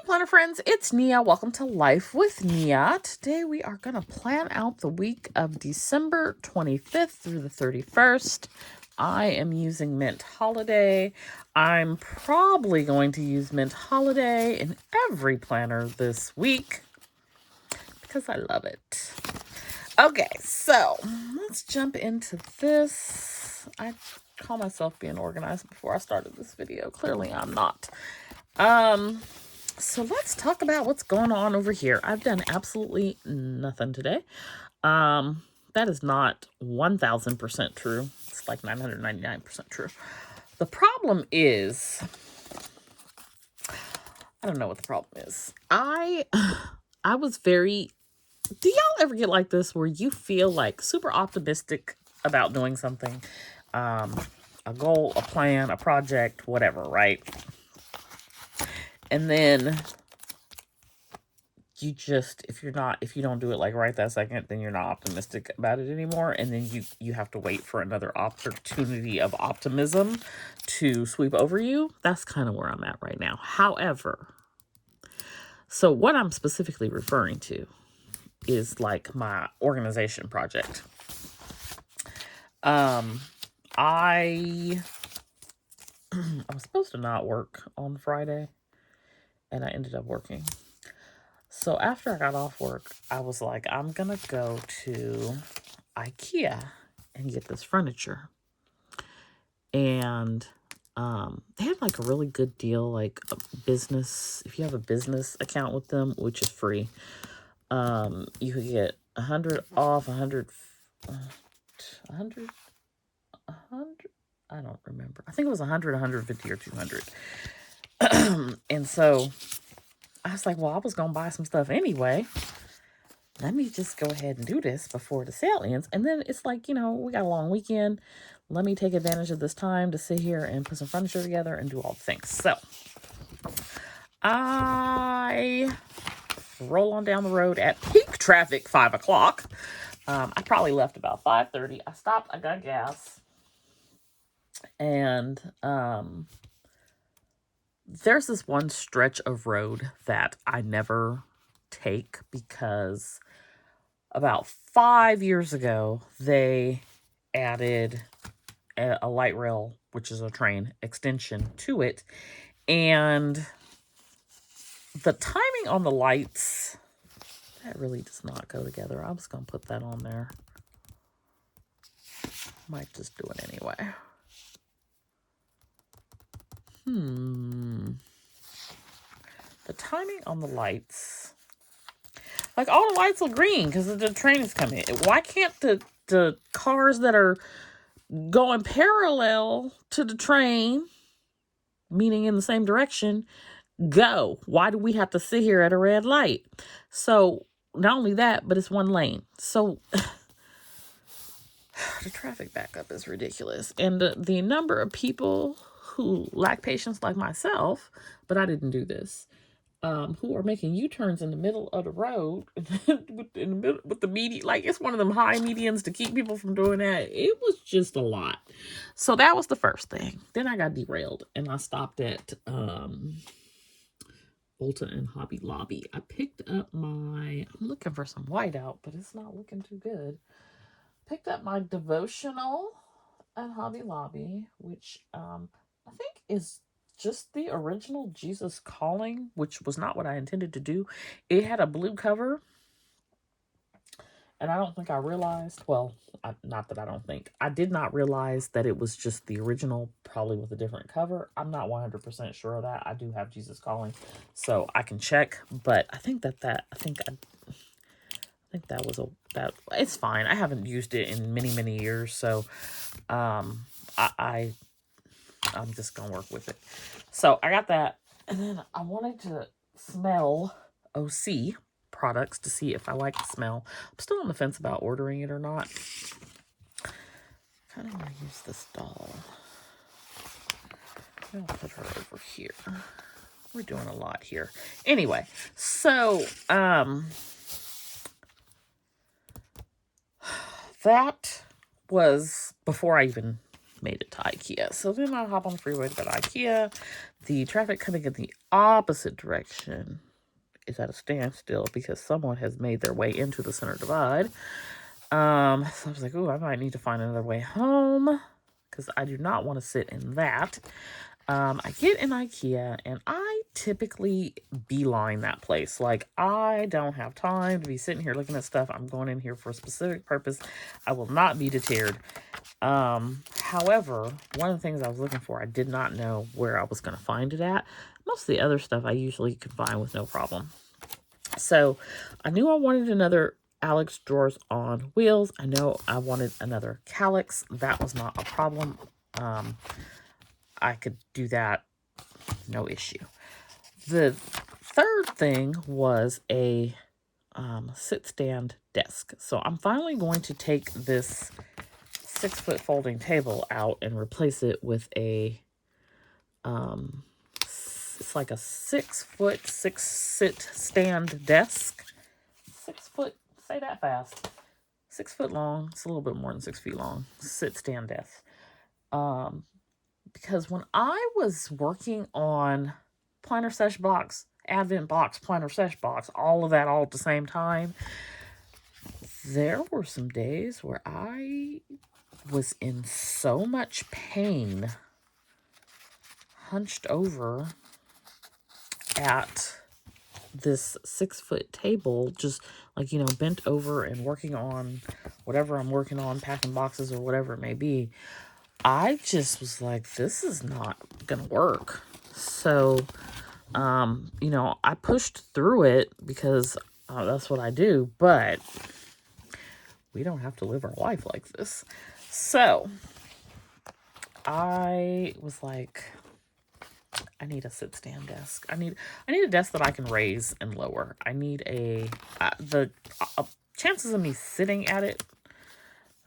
Planner friends, it's Nia. Welcome to Life with Nia. Today we are going to plan out the week of December 25th through the 31st. I am using Mint Holiday. I'm probably going to use Mint Holiday in every planner this week because I love it. Okay, so let's jump into this. I call myself being organized before I started this video. Clearly I'm not. So let's talk about what's going on over here. I've done absolutely nothing today. That is not 1,000% true. It's like 999% true. The problem is, I don't know what the problem is. I was very, do y'all ever get like this where you feel like super optimistic about doing something? A goal, a plan, a project, whatever, right? And then you just, if you don't do it like right that second, then you're not optimistic about it anymore. And then you have to wait for another opportunity of optimism to sweep over you. That's kind of where I'm at right now. However, so what I'm specifically referring to is like my organization project. I was supposed to not work on Friday, and I ended up working. So after I got off work, I was like, I'm going to go to IKEA and get this furniture. And they had like a really good deal, like a business, if you have a business account with them, which is free, you could get 100 off, 100, I don't remember. I think it was 100, 150, or 200. And so I was like, well, I was going to buy some stuff anyway. Let me just go ahead and do this before the sale ends. And then it's like, we got a long weekend. Let me take advantage of this time to sit here and put some furniture together and do all the things. So I roll on down the road at peak traffic, 5 o'clock. I probably left about 5:30. I stopped, I got gas. And there's this one stretch of road that I never take because about 5 years ago, they added a light rail, which is a train extension, to it. And the timing on the lights, that really does not go together. I'm just going to put that on there. Might just do it anyway. The timing on the lights, like all the lights are green because the train is coming. Why can't the cars that are going parallel to the train, meaning in the same direction, go? Why do we have to sit here at a red light? So not only that, but it's one lane. So the traffic backup is ridiculous. And the number of people who lack patience like myself, but I didn't do this, who are making U-turns in the middle of the road with the median, like it's one of them high medians to keep people from doing that. It was just a lot. So that was the first thing. Then I got derailed and I stopped at Ulta and Hobby Lobby. I picked up I'm looking for some whiteout, but it's not looking too good. Picked up my devotional at Hobby Lobby, which I think is just the original Jesus Calling, which was not what I intended to do. It had a blue cover, and I don't think I realized, not that I don't think, I did not realize that it was just the original, probably with a different cover. I'm not 100% sure of that. I do have Jesus Calling, so I can check, but I think that was that. It's fine. I haven't used it in many, many years, so I'm just gonna work with it. So I got that, and then I wanted to smell OC products to see if I like the smell. I'm still on the fence about ordering it or not. Kind of want to use this doll. I'll put her over here. We're doing a lot here. Anyway, so that was before I even made it to IKEA. So then I hop on the freeway to go to IKEA. The traffic coming in the opposite direction is at a standstill because someone has made their way into the center divide. So I was like, oh, I might need to find another way home because I do not want to sit in that. I get in IKEA and I typically beeline that place. Like, I don't have time to be sitting here looking at stuff. I'm going in here for a specific purpose. I will not be deterred. However, one of the things I was looking for, I did not know where I was going to find it at. Most of the other stuff I usually can find with no problem. So I knew I wanted another Alex drawers on wheels. I know I wanted another Calyx. That was not a problem. I could do that, no issue. The third thing was a sit-stand desk. So I'm finally going to take this 6-foot folding table out and replace it with a, it's like a 6-foot, 6-sit stand desk. 6 foot, say that fast. 6 foot long. It's a little bit more than 6 feet long. Sit-stand desk. Because when I was working on planner sesh box, advent box, planner sesh box, all of that all at the same time, there were some days where I was in so much pain, hunched over at this 6-foot table, just like, bent over and working on whatever I'm working on, packing boxes or whatever it may be. I just was like, this is not gonna work. So, I pushed through it because that's what I do, but we don't have to live our life like this. So I was like, I need a sit-stand desk. I need a desk that I can raise and lower. I need the chances of me sitting at it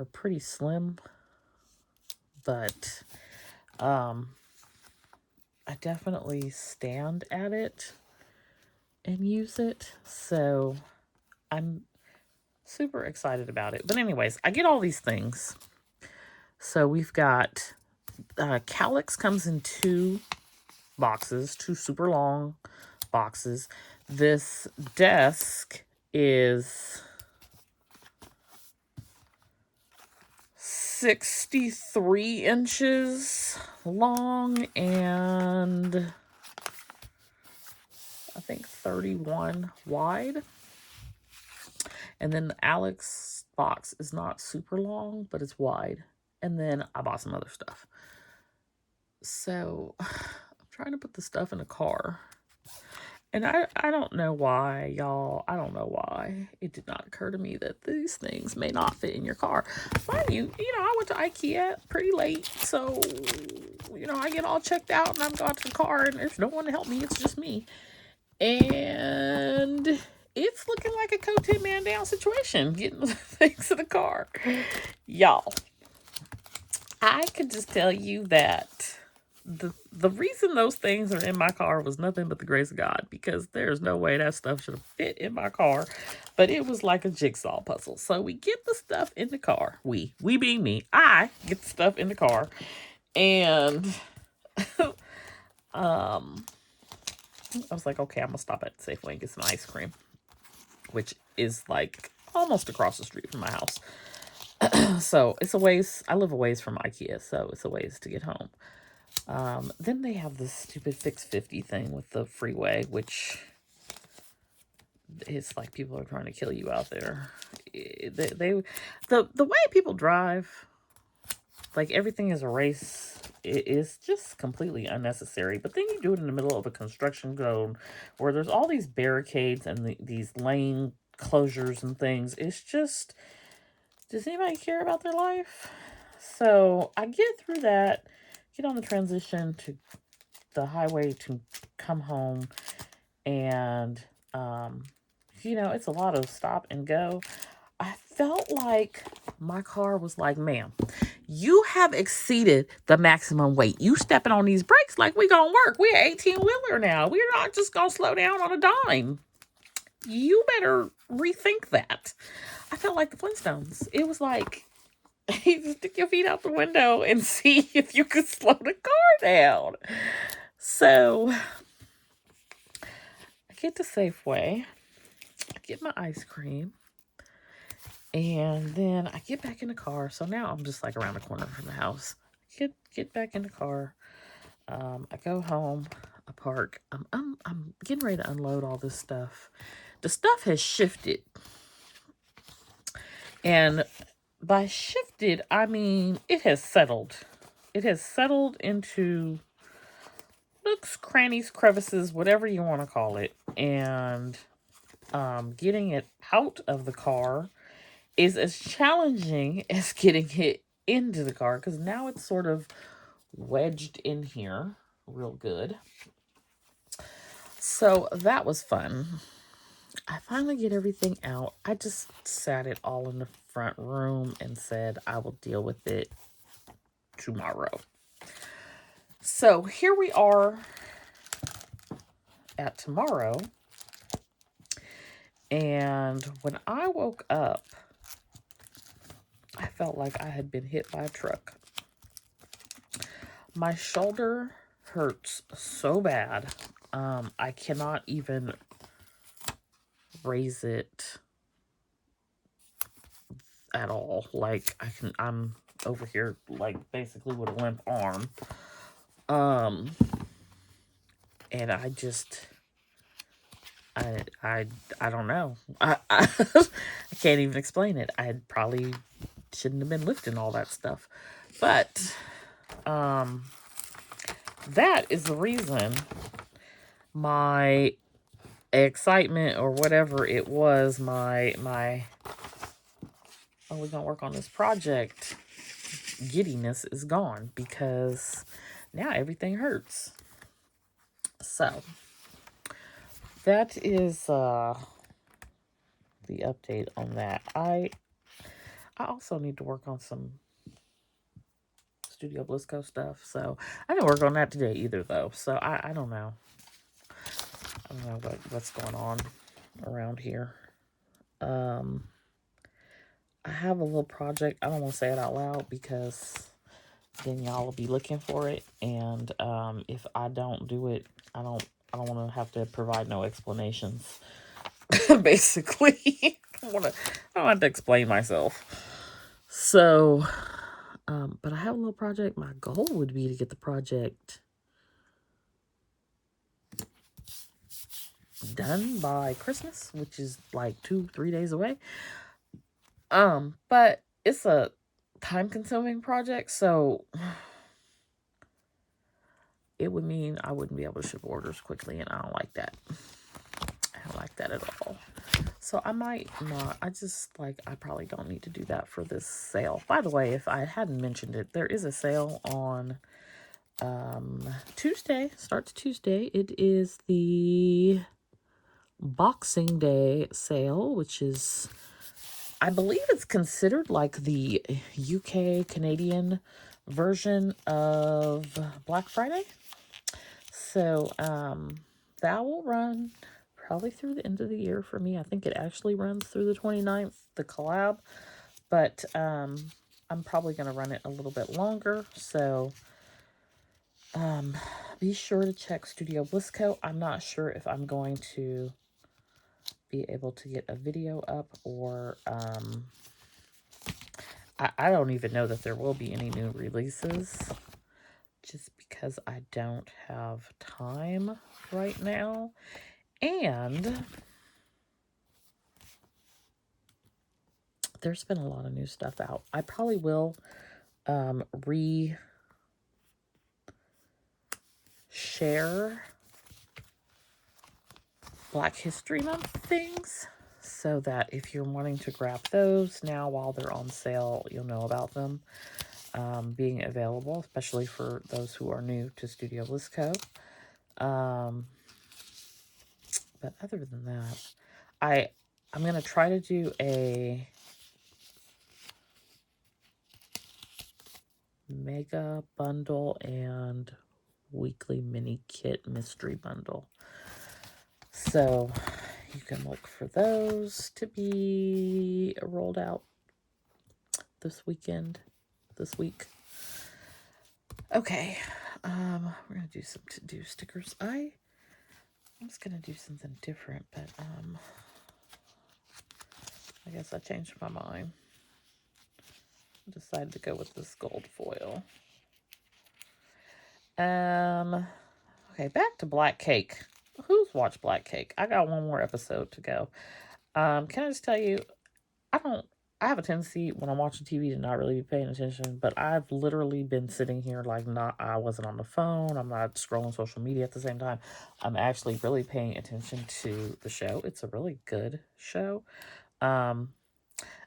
are pretty slim, but I definitely stand at it and use it. So I'm super excited about it. But anyways, I get all these things. So we've got Calyx comes in 2 boxes, 2 super long boxes. This desk is 63 inches long and I think 31 wide. And then the Alex box is not super long, but it's wide. And then I bought some other stuff. So I'm trying to put the stuff in the car. And I don't know why, y'all. I don't know why. It did not occur to me that these things may not fit in your car. Mind you, I went to IKEA pretty late. So, I get all checked out and I'm going to the car and there's no one to help me. It's just me. And it's looking like a co-tin man down situation, getting the things in the car. Y'all, I could just tell you that the reason those things are in my car was nothing but the grace of God, because there's no way that stuff should have fit in my car, but it was like a jigsaw puzzle. So we get the stuff in the car. We being me, I get the stuff in the car, and I was like, okay, I'm gonna stop at Safeway and get some ice cream, which is like almost across the street from my house. So it's a ways. I live a ways from IKEA, so it's a ways to get home. Then they have this stupid Fix 50 thing with the freeway, which it's like people are trying to kill you out there. The way people drive, like everything is a race, it is just completely unnecessary. But then you do it in the middle of a construction zone where there's all these barricades and these lane closures and things. It's just, does anybody care about their life? So I get through that, get on the transition to the highway to come home, and it's a lot of stop and go. I felt like my car was like, ma'am, you have exceeded the maximum weight. You stepping on these brakes like we gonna work. We're 18-wheeler now. We're not just gonna slow down on a dime. You better rethink that. I felt like the Flintstones. It was like You stick your feet out the window and see if you can slow the car down. So I get to Safeway, I get my ice cream, and then I get back in the car. So now I'm just like around the corner from the house. Get back in the car. I go home. I park. I'm getting ready to unload all this stuff. The stuff has shifted, and by shifted I mean it has settled. It has settled into nooks, crannies, crevices, whatever you want to call it, and getting it out of the car is as challenging as getting it into the car, because now it's sort of wedged in here real good. So that was fun. I finally get everything out. I just sat it all in the front room and said I will deal with it tomorrow. So here we are at tomorrow. And when I woke up, I felt like I had been hit by a truck. My shoulder hurts so bad. I cannot even raise it at all. Like I'm over here like basically with a limp arm. And I just I don't know. I can't even explain it. I probably shouldn't have been lifting all that stuff. But that is the reason my excitement or whatever it was, my oh, we're gonna work on this project giddiness is gone, because now everything hurts. So that is the update on that. I also need to work on some Studio Bliss Co stuff. So I didn't work on that today either, though. So I don't know. I don't know what's going on around here. I have a little project. I don't want to say it out loud because then y'all will be looking for it. And if I don't do it, I don't want to have to provide no explanations. Basically, I don't have to explain myself. So, but I have a little project. My goal would be to get the project done by Christmas, which is like 2-3 days away. But it's a time-consuming project, so it would mean I wouldn't be able to ship orders quickly, and I don't like that. I don't like that at all. So I might not. I probably don't need to do that for this sale. By the way, if I hadn't mentioned it, there is a sale on Tuesday. Starts Tuesday. It is the Boxing Day sale, which is, I believe it's considered like the UK Canadian version of Black Friday. So that will run probably through the end of the year for me. I think it actually runs through the 29th, the collab. But I'm probably going to run it a little bit longer. So be sure to check Studio Bliss Co. I'm not sure if I'm going to be able to get a video up, or I don't even know that there will be any new releases, just because I don't have time right now. And there's been a lot of new stuff out. I probably will share Black History Month things, so that if you're wanting to grab those now while they're on sale, you'll know about them being available, especially for those who are new to Studio Bliss Co. But other than that, I'm going to try to do a mega bundle and weekly mini kit mystery bundle. So you can look for those to be rolled out this week. Okay, we're gonna do some to-do stickers. I'm just gonna do something different, but I guess I changed my mind. I decided to go with this gold foil. Okay, back to Black Cake. Who's watched Black Cake? I got one more episode to go. Can I just tell you, I have a tendency when I'm watching TV to not really be paying attention, but I've literally been sitting here like I wasn't on the phone. I'm not scrolling social media at the same time. I'm actually really paying attention to the show. It's a really good show. And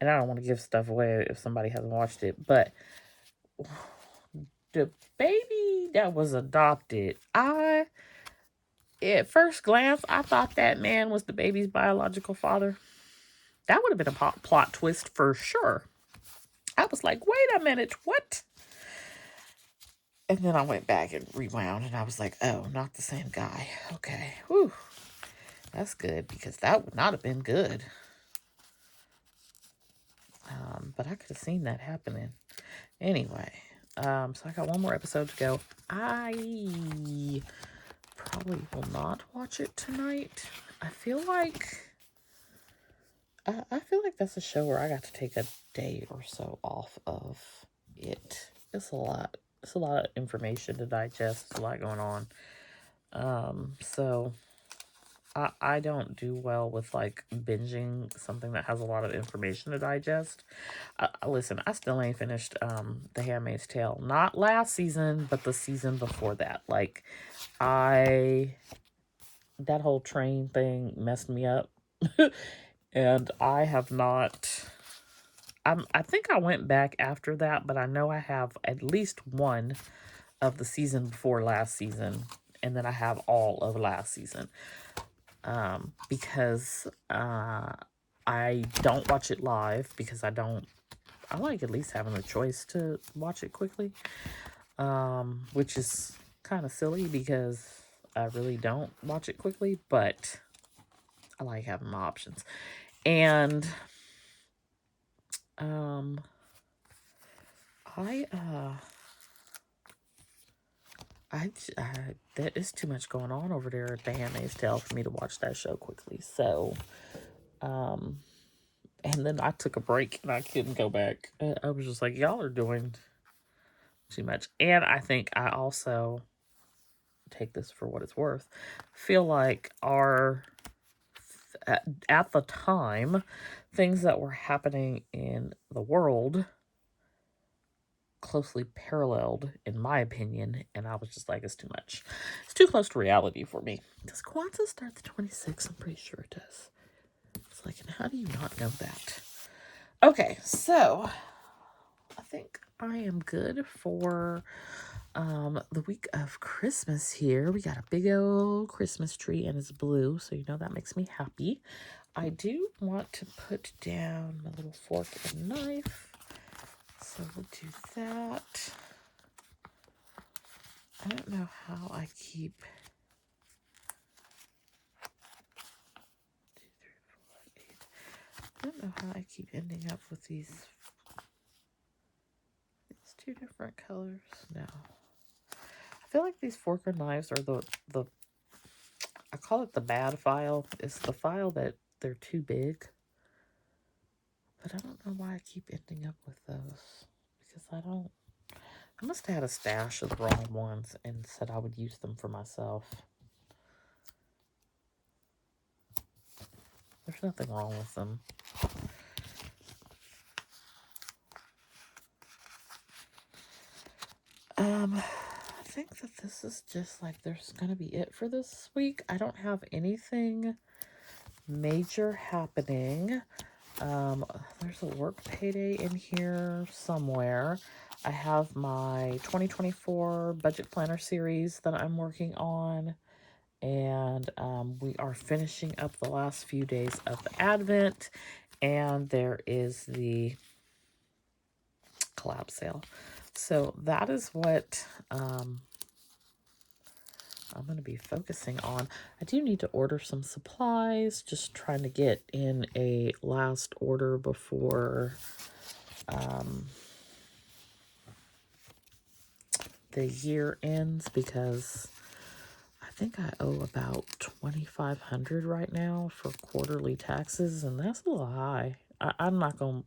I don't want to give stuff away if somebody hasn't watched it, but the baby that was adopted, at first glance, I thought that man was the baby's biological father. That would have been a plot twist for sure. I was like, wait a minute, what? And then I went back and rewound, and I was like, oh, not the same guy. Okay, whew. That's good, because that would not have been good. But I could have seen that happening. Anyway, so I got one more episode to go. I probably will not watch it tonight. I feel like that's a show where I got to take a day or so off of it. It's a lot. It's a lot of information to digest. It's a lot going on. So I don't do well with like binging something that has a lot of information to digest. Listen, I still ain't finished The Handmaid's Tale. Not last season, but the season before that. Like, that whole train thing messed me up. And I have not... I think I went back after that, but I know I have at least one of the season before last season. And then I have all of last season. Because I don't watch it live because I like at least having the choice to watch it quickly, which is kind of silly because I really don't watch it quickly, but I like having my options. And there is too much going on over there at The Handmaid's Tale for me to watch that show quickly. So, and then I took a break and I couldn't go back. I was just like, y'all are doing too much. And I think I also, take this for what it's worth, feel like at the time, things that were happening in the world closely paralleled, in my opinion, and I was just like, it's too much. It's too close to reality for me. Does Kwanzaa start the 26th? I'm pretty sure it does. It's like, and how do you not know that? Okay, so I think I am good for the week of Christmas here. We got a big old Christmas tree and it's blue, so you know that makes me happy. I do want to put down my little fork and knife, so we'll do that. I don't know how I keep 2, 3, 4, 8. I don't know how I keep ending up with these two different colors. No. I feel like these fork and knives are the I call it the bad file. It's the file that they're too big. But I don't know why I keep ending up with those. Because I must have had a stash of the wrong ones and said I would use them for myself. There's nothing wrong with them. I think that this is just like, there's going to be it for this week. I don't have anything major happening. There's a work payday in here somewhere. I have my 2024 budget planner series that I'm working on. And we are finishing up the last few days of the Advent. And there is the collab sale. So that is what I'm going to be focusing on. I do need to order some supplies, just trying to get in a last order before the year ends, because I think I owe about $2,500 right now for quarterly taxes, and that's a little high. I'm not gonna.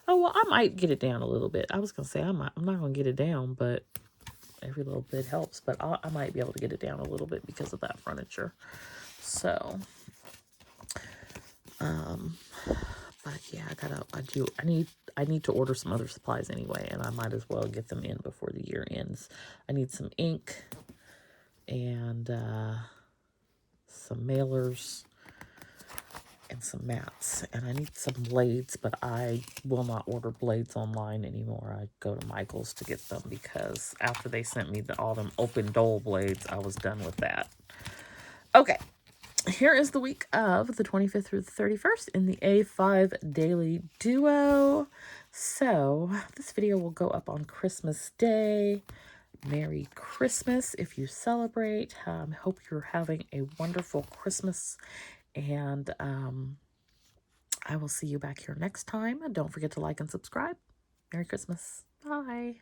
Oh well, I might get it down a little bit. I was gonna say I'm not gonna get it down, but every little bit helps. But I might be able to get it down a little bit because of that furniture. So, but yeah, I need to order some other supplies anyway, and I might as well get them in before the year ends. I need some ink and some mailers and some mats, and I need some blades, but I will not order blades online anymore. I go to Michael's to get them, because after they sent me all them open dole blades, I was done with that. Okay, here is the week of the 25th through the 31st in the A5 Daily Duo. So this video will go up on Christmas Day. Merry Christmas if you celebrate. Hope you're having a wonderful Christmas, and I will see you back here next time. Don't forget to like and subscribe. Merry Christmas. Bye.